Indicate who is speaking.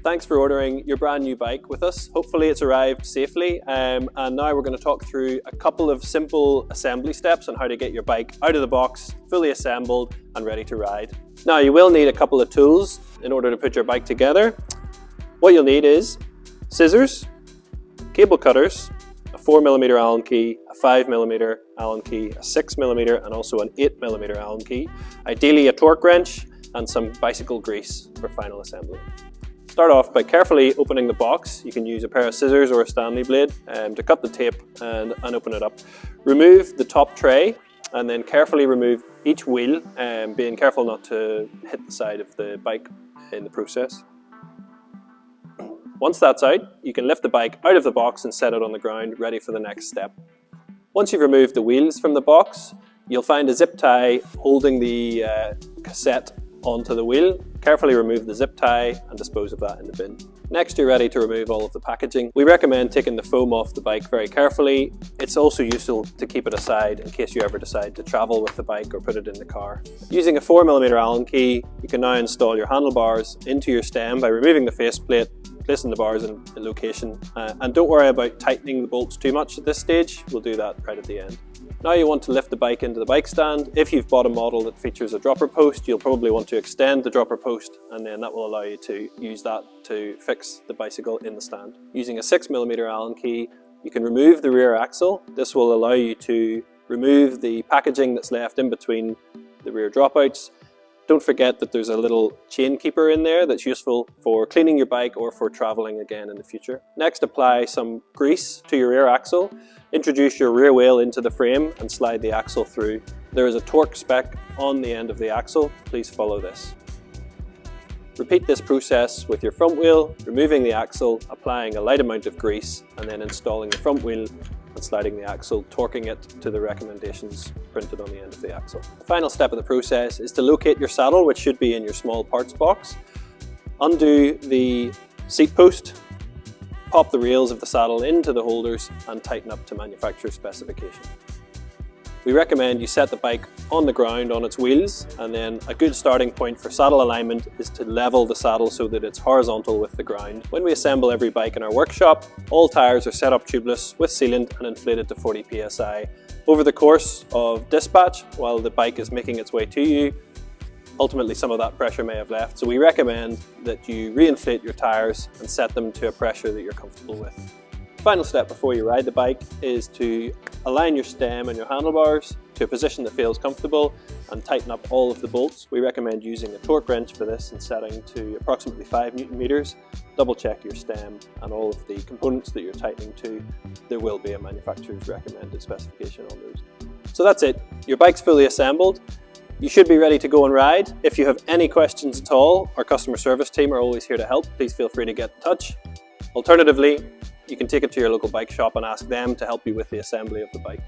Speaker 1: Thanks for ordering your brand new bike with us. Hopefully it's arrived safely, and now we're going to talk through a couple of simple assembly steps on how to get your bike out of the box, fully assembled and ready to ride. Now you will need a couple of tools in order to put your bike together. What you'll need is scissors, cable cutters, a 4mm Allen key, a 5mm Allen key, a 6mm and also an 8mm Allen key, ideally a torque wrench and some bicycle grease for final assembly. Start off by carefully opening the box. You can use a pair of scissors or a Stanley blade to cut the tape and open it up. Remove the top tray and then carefully remove each wheel, being careful not to hit the side of the bike in the process. Once that's out, you can lift the bike out of the box and set it on the ground, ready for the next step. Once you've removed the wheels from the box, you'll find a zip tie holding the cassette onto the wheel. Carefully remove the zip tie and dispose of that in the bin. Next, you're ready to remove all of the packaging. We recommend taking the foam off the bike very carefully. It's also useful to keep it aside in case you ever decide to travel with the bike or put it in the car. Using a 4mm Allen key, you can now install your handlebars into your stem by removing the faceplate, placing the bars in location, and don't worry about tightening the bolts too much at this stage. We'll do that right at the end. Now you want to lift the bike into the bike stand. If you've bought a model that features a dropper post, you'll probably want to extend the dropper post, and then that will allow you to use that to fix the bicycle in the stand. Using a 6mm Allen key, you can remove the rear axle. This will allow you to remove the packaging that's left in between the rear dropouts. Don't forget that there's a little chain keeper in there that's useful for cleaning your bike or for traveling again in the future. Next, apply some grease to your rear axle. Introduce your rear wheel into the frame and slide the axle through. There is a torque spec on the end of the axle. Please follow this. Repeat this process with your front wheel, removing the axle, applying a light amount of grease, and then installing the front wheel and sliding the axle, torquing it to the recommendations printed on the end of the axle. The final step of the process is to locate your saddle, which should be in your small parts box. Undo the seat post, pop the rails of the saddle into the holders and tighten up to manufacturer's specification. We recommend you set the bike on the ground on its wheels, and then a good starting point for saddle alignment is to level the saddle so that it's horizontal with the ground. When we assemble every bike in our workshop, all tyres are set up tubeless with sealant and inflated to 40 psi. Over the course of dispatch, while the bike is making its way to you, ultimately some of that pressure may have left, so we recommend that you reinflate your tyres and set them to a pressure that you're comfortable with. The final step before you ride the bike is to align your stem and your handlebars to a position that feels comfortable and tighten up all of the bolts. We recommend using a torque wrench for this and setting to approximately 5 Nm. Double check your stem and all of the components that you're tightening to. There will be a manufacturer's recommended specification on those. So that's it. Your bike's fully assembled. You should be ready to go and ride. If you have any questions at all, our customer service team are always here to help. Please feel free to get in touch. Alternatively, you can take it to your local bike shop and ask them to help you with the assembly of the bike.